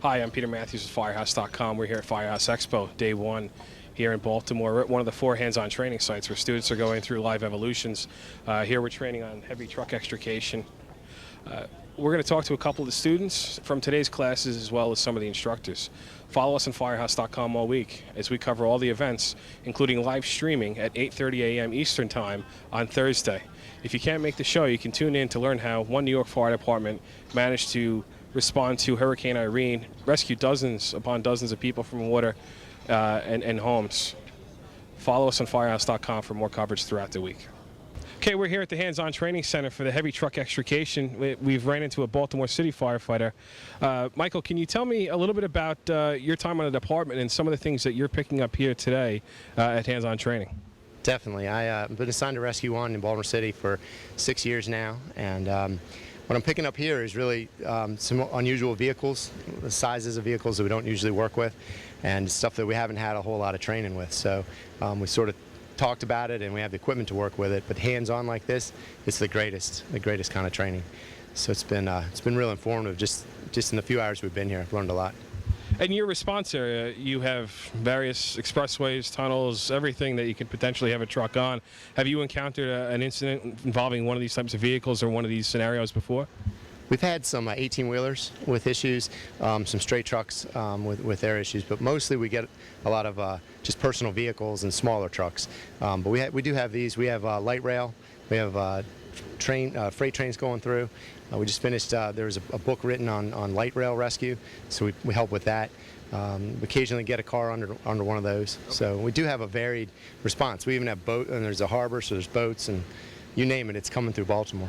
Hi, I'm Peter Matthews with Firehouse.com. We're here at Firehouse Expo, day one here in Baltimore. We're at one of the 4 hands-on training sites where students are going through live evolutions. Here we're training on heavy truck extrication. We're going to talk to a couple of the students from today's classes as well as some of the instructors. Follow us on Firehouse.com all week as we cover all the events, including live streaming at 8:30 a.m. Eastern Time on Thursday. If you can't make the show, you can tune in to learn how one New York Fire Department managed to respond to Hurricane Irene, rescue dozens upon dozens of people from water and homes. Follow us on Firehouse.com for more coverage throughout the week. Okay, we're here at the Hands-On Training Center for the heavy truck extrication. We've ran into a Baltimore City firefighter. Michael, can you tell me a little bit about your time on the department and some of the things that you're picking up here today at Hands-On Training? Definitely. I've been assigned to Rescue 1 in Baltimore City for 6 years now, and what I'm picking up here is really some unusual vehicles, the sizes of vehicles that we don't usually work with, and stuff that we haven't had a whole lot of training with. So we sort of talked about it, and we have the equipment to work with it. But hands-on like this, it's the greatest kind of training. So it's been real informative. Just in the few hours we've been here, I've learned a lot. In your response area, you have various expressways, tunnels, everything that you could potentially have a truck on. Have you encountered an incident involving one of these types of vehicles or one of these scenarios before? We've had some 18-wheelers with issues, some straight trucks with their issues, but mostly we get a lot of just personal vehicles and smaller trucks. But we do have these. We have light rail. We have freight trains going through. We just finished, there was a book written on light rail rescue, so we help with that. We occasionally get a car under one of those. Okay. So we do have a varied response. We even have boat, and there's a harbor, so there's boats, and you name it, it's coming through Baltimore.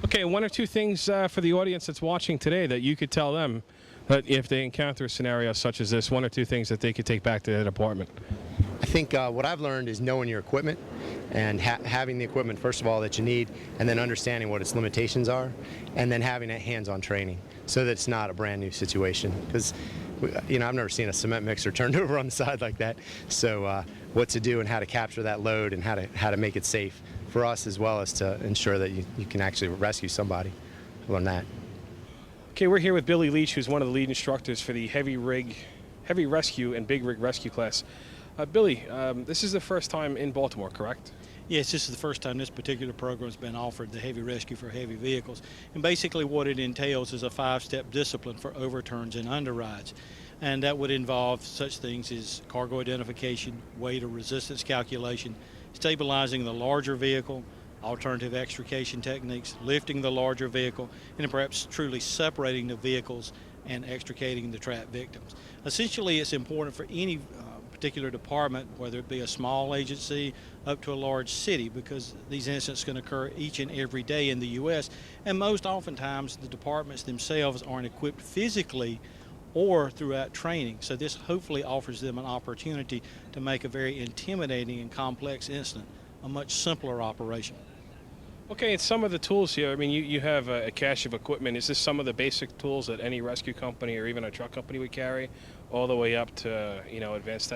Okay, one or two things for the audience that's watching today that you could tell them that if they encounter a scenario such as this, one or two things that they could take back to their department. I think what I've learned is knowing your equipment and having the equipment, first of all, that you need, and then understanding what its limitations are, and then having that hands-on training so that it's not a brand new situation. Because I've never seen a cement mixer turned over on the side like that. So what to do and how to capture that load and how to make it safe for us, as well as to ensure that you can actually rescue somebody. Learn that. Okay, we're here with Billy Leach, who's one of the lead instructors for the heavy rescue and big rig rescue class. Billy, this is the first time in Baltimore, correct? Yes, this is the first time this particular program has been offered, the heavy rescue for heavy vehicles. And basically what it entails is a 5-step discipline for overturns and underrides. And that would involve such things as cargo identification, weight or resistance calculation, stabilizing the larger vehicle, alternative extrication techniques, lifting the larger vehicle, and perhaps truly separating the vehicles and extricating the trapped victims. Essentially, it's important for any particular department, whether it be a small agency up to a large city, because these incidents can occur each and every day in the U.S., and most oftentimes the departments themselves aren't equipped physically or throughout training. So this hopefully offers them an opportunity to make a very intimidating and complex incident a much simpler operation. Okay, and some of the tools here, I mean, you have a cache of equipment. Is this some of the basic tools that any rescue company or even a truck company would carry, all the way up to, advanced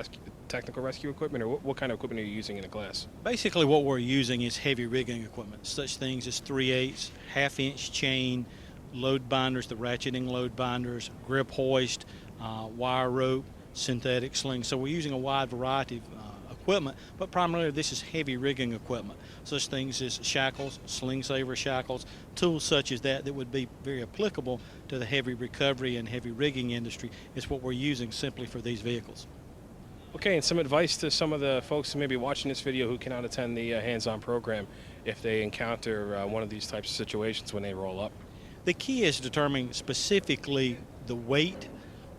technical rescue equipment, or what kind of equipment are you using in a class? Basically what we're using is heavy rigging equipment, such things as 3/8, half-inch chain, load binders, the ratcheting load binders, grip hoist, wire rope, synthetic slings. So we're using a wide variety of equipment, but primarily this is heavy rigging equipment. Such things as shackles, sling saver shackles, tools such as that would be very applicable to the heavy recovery and heavy rigging industry is what we're using simply for these vehicles. Okay, and some advice to some of the folks who may be watching this video who cannot attend the hands-on program if they encounter one of these types of situations when they roll up. The key is determining specifically the weight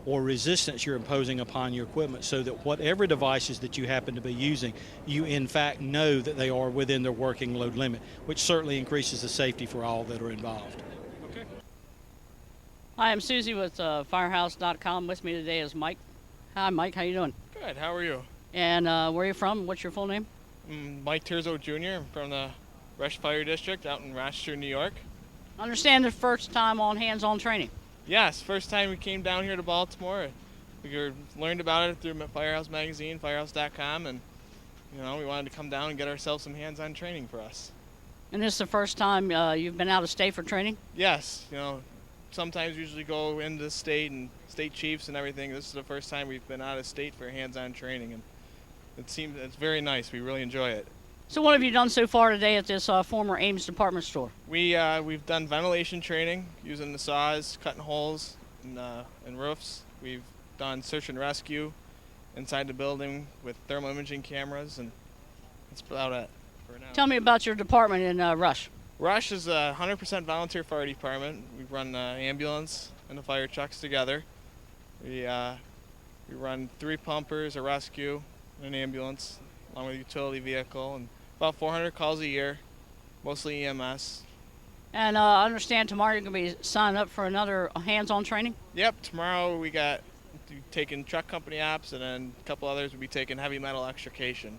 or resistance you're imposing upon your equipment, so that whatever devices that you happen to be using, you in fact know that they are within their working load limit, which certainly increases the safety for all that are involved. Okay. Hi, I'm Susie with Firehouse.com. With me today is Mike. Hi, Mike. How you doing? Good. How are you? And where are you from? What's your full name? Mike Terzo Jr. I'm from the Rush Fire District out in Rochester, New York. I understand the first time on hands-on training. Yes, first time we came down here to Baltimore. We learned about it through Firehouse Magazine, Firehouse.com, and we wanted to come down and get ourselves some hands-on training for us. And this is the first time you've been out of state for training? Yes, sometimes usually go into the state and state chiefs and everything. This is the first time we've been out of state for hands-on training, and it's very nice. We really enjoy it. So what have you done so far today at this former Ames department store? We've done ventilation training using the saws, cutting holes in roofs. We've done search and rescue inside the building with thermal imaging cameras, and that's about it for now. Tell me about your department in Rush. Rush is a 100% volunteer fire department. We run the ambulance and the fire trucks together. We run 3 pumpers, a rescue, and an ambulance, along with a utility vehicle, and about 400 calls a year, mostly EMS. And I understand tomorrow you're going to be signing up for another hands-on training? Yep, tomorrow we got taking truck company apps, and then a couple others will be taking heavy metal extrication.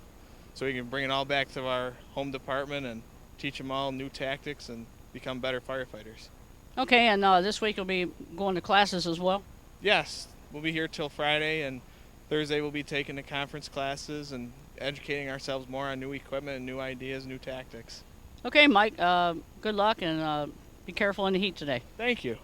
So we can bring it all back to our home department and teach them all new tactics and become better firefighters. Okay, and this week you'll be going to classes as well? Yes, we'll be here till Friday, and Thursday we'll be taking the conference classes and educating ourselves more on new equipment and new ideas, new tactics. Okay, Mike, good luck, and be careful in the heat today. Thank you.